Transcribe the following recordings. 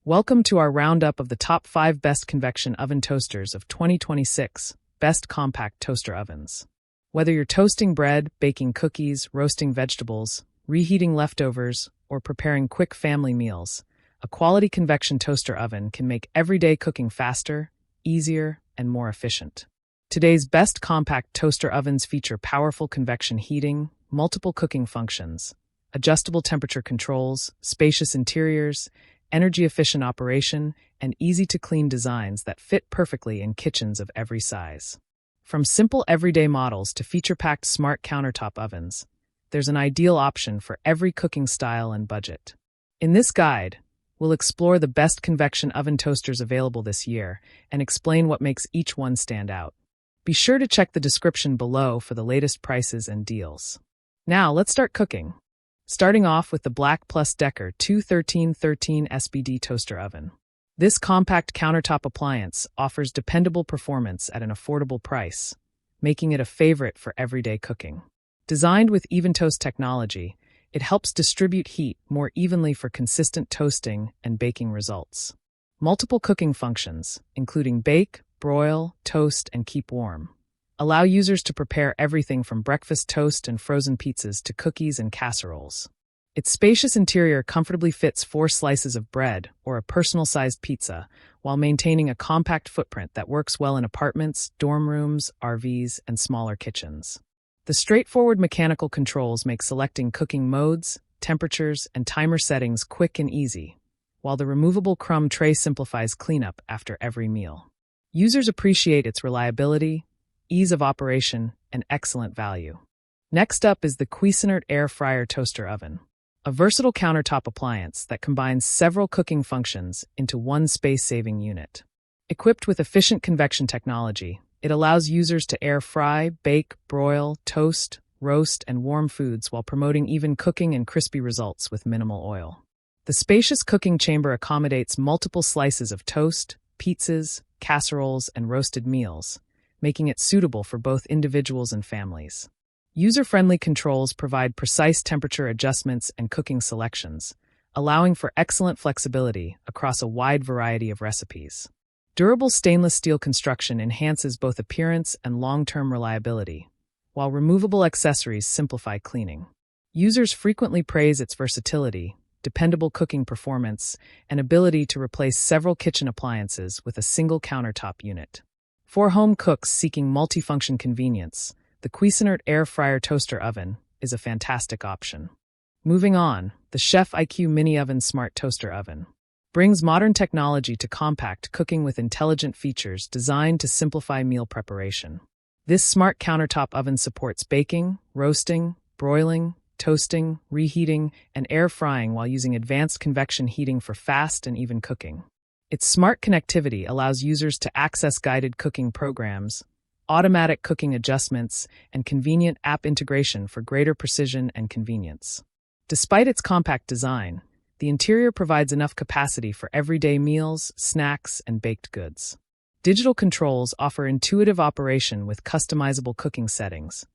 Welcome to our roundup of the top 5 best convection oven toasters of 2026, Best Compact Toaster Ovens. Whether you're toasting bread, baking cookies, roasting vegetables, reheating leftovers, or preparing quick family meals, a quality convection toaster oven can make everyday cooking faster, easier, and more efficient. Today's best compact toaster ovens feature powerful convection heating, multiple cooking functions, adjustable temperature controls, spacious interiors, energy-efficient operation, and easy-to-clean designs that fit perfectly in kitchens of every size. From simple everyday models to feature-packed smart countertop ovens, there's an ideal option for every cooking style and budget. In this guide, we'll explore the best convection oven toasters available this year and explain what makes each one stand out. Be sure to check the description below for the latest prices and deals. Now, let's start cooking. Starting off with the Black Plus Decker 21313 SBD Toaster Oven. This compact countertop appliance offers dependable performance at an affordable price, making it a favorite for everyday cooking. Designed with Even Toast technology, it helps distribute heat more evenly for consistent toasting and baking results. Multiple cooking functions, including bake, broil, toast, and keep warm, allow users to prepare everything from breakfast toast and frozen pizzas to cookies and casseroles. Its spacious interior comfortably fits 4 slices of bread or a personal-sized pizza, while maintaining a compact footprint that works well in apartments, dorm rooms, RVs, and smaller kitchens. The straightforward mechanical controls make selecting cooking modes, temperatures, and timer settings quick and easy, while the removable crumb tray simplifies cleanup after every meal. Users appreciate its reliability, ease of operation, and excellent value. Next up is the Cuisinart Air Fryer Toaster Oven, a versatile countertop appliance that combines several cooking functions into one space-saving unit. Equipped with efficient convection technology, it allows users to air fry, bake, broil, toast, roast, and warm foods while promoting even cooking and crispy results with minimal oil. The spacious cooking chamber accommodates multiple slices of toast, pizzas, casseroles, and roasted meals, making it suitable for both individuals and families. User-friendly controls provide precise temperature adjustments and cooking selections, allowing for excellent flexibility across a wide variety of recipes. Durable stainless steel construction enhances both appearance and long-term reliability, while removable accessories simplify cleaning. Users frequently praise its versatility, dependable cooking performance, and ability to replace several kitchen appliances with a single countertop unit. For home cooks seeking multifunction convenience, the Cuisinart Air Fryer Toaster Oven is a fantastic option. Moving on, the Chef IQ Mini Oven Smart Toaster Oven brings modern technology to compact cooking with intelligent features designed to simplify meal preparation. This smart countertop oven supports baking, roasting, broiling, toasting, reheating, and air frying while using advanced convection heating for fast and even cooking. Its smart connectivity allows users to access guided cooking programs, automatic cooking adjustments, and convenient app integration for greater precision and convenience. Despite its compact design, the interior provides enough capacity for everyday meals, snacks, and baked goods. Digital controls offer intuitive operation with customizable cooking settings,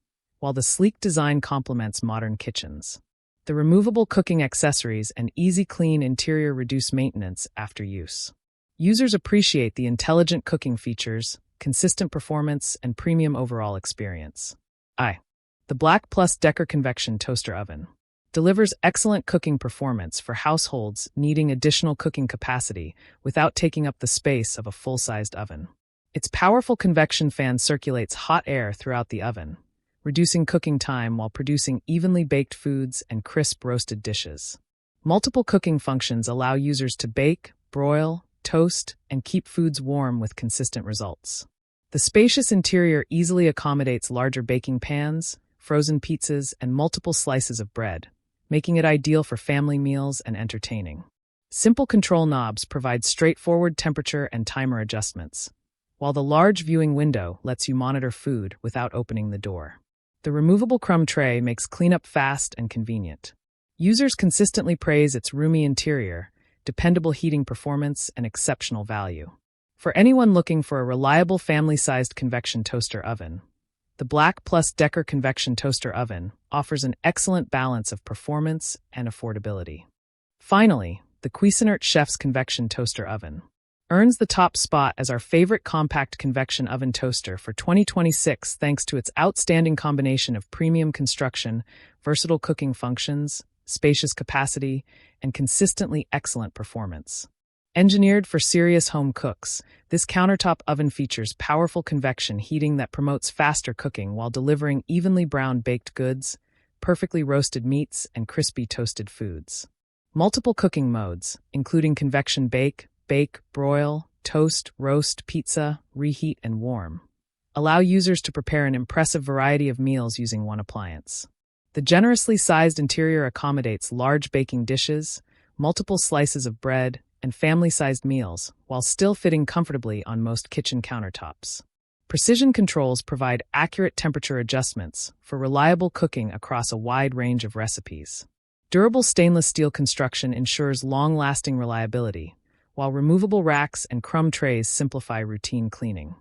while the sleek design complements modern kitchens. The removable cooking accessories and easy clean interior reduce maintenance after use. Users appreciate the intelligent cooking features, consistent performance, and premium overall experience. The Black Plus Decker Convection Toaster Oven delivers excellent cooking performance for households needing additional cooking capacity without taking up the space of a full-sized oven. Its powerful convection fan circulates hot air throughout the oven, reducing cooking time while producing evenly baked foods and crisp roasted dishes. Multiple cooking functions allow users to bake, broil, toast, and keep foods warm with consistent results. The spacious interior easily accommodates larger baking pans, frozen pizzas, and multiple slices of bread, making it ideal for family meals and entertaining. Simple control knobs provide straightforward temperature and timer adjustments, while the large viewing window lets you monitor food without opening the door. The removable crumb tray makes cleanup fast and convenient. Users consistently praise its roomy interior, dependable heating performance, and exceptional value. For anyone looking for a reliable family-sized convection toaster oven, the Black Plus Decker Convection Toaster Oven offers an excellent balance of performance and affordability. Finally, the Cuisinart Chef's Convection Toaster Oven earns the top spot as our favorite compact convection oven toaster for 2026 thanks to its outstanding combination of premium construction, versatile cooking functions, spacious capacity, and consistently excellent performance. Engineered for serious home cooks, this countertop oven features powerful convection heating that promotes faster cooking while delivering evenly browned baked goods, perfectly roasted meats, and crispy toasted foods. Multiple cooking modes, including convection bake, broil, toast, roast, pizza, reheat, and warm, allow users to prepare an impressive variety of meals using one appliance. The generously sized interior accommodates large baking dishes, multiple slices of bread, and family-sized meals, while still fitting comfortably on most kitchen countertops. Precision controls provide accurate temperature adjustments for reliable cooking across a wide range of recipes. Durable stainless steel construction ensures long-lasting reliability, while removable racks and crumb trays simplify routine cleaning.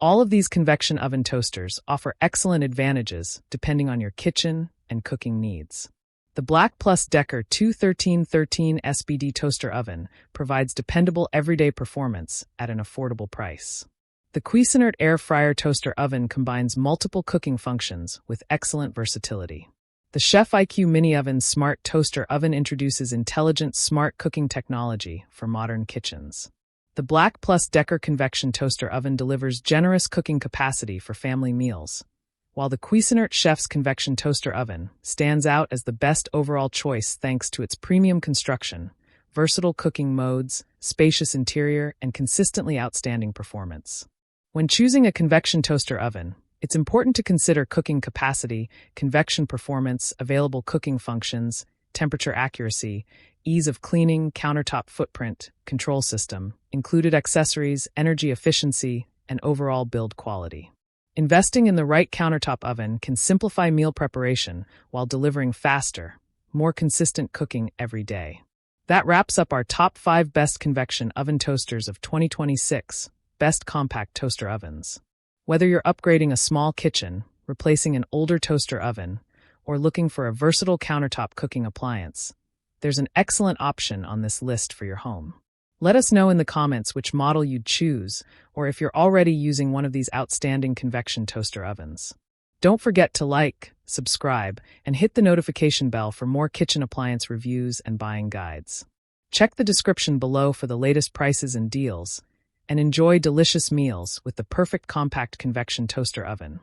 All of these convection oven toasters offer excellent advantages depending on your kitchen and cooking needs. The Black Plus Decker 21313 SBD toaster oven provides dependable everyday performance at an affordable price. The Cuisinart Air Fryer Toaster Oven combines multiple cooking functions with excellent versatility. The Chef IQ Mini Oven Smart Toaster Oven introduces intelligent smart cooking technology for modern kitchens. The Black Plus Decker Convection Toaster Oven delivers generous cooking capacity for family meals, while the Cuisinart Chef's Convection Toaster Oven stands out as the best overall choice thanks to its premium construction, versatile cooking modes, spacious interior, and consistently outstanding performance. When choosing a convection toaster oven, it's important to consider cooking capacity, convection performance, available cooking functions, temperature accuracy, ease of cleaning, countertop footprint, control system, included accessories, energy efficiency, and overall build quality. Investing in the right countertop oven can simplify meal preparation while delivering faster, more consistent cooking every day. That wraps up our top 5 best convection oven toasters of 2026, best compact toaster ovens. Whether you're upgrading a small kitchen, replacing an older toaster oven, or looking for a versatile countertop cooking appliance, there's an excellent option on this list for your home. Let us know in the comments which model you'd choose, or if you're already using one of these outstanding convection toaster ovens. Don't forget to like, subscribe, and hit the notification bell for more kitchen appliance reviews and buying guides. Check the description below for the latest prices and deals, and enjoy delicious meals with the perfect compact convection toaster oven.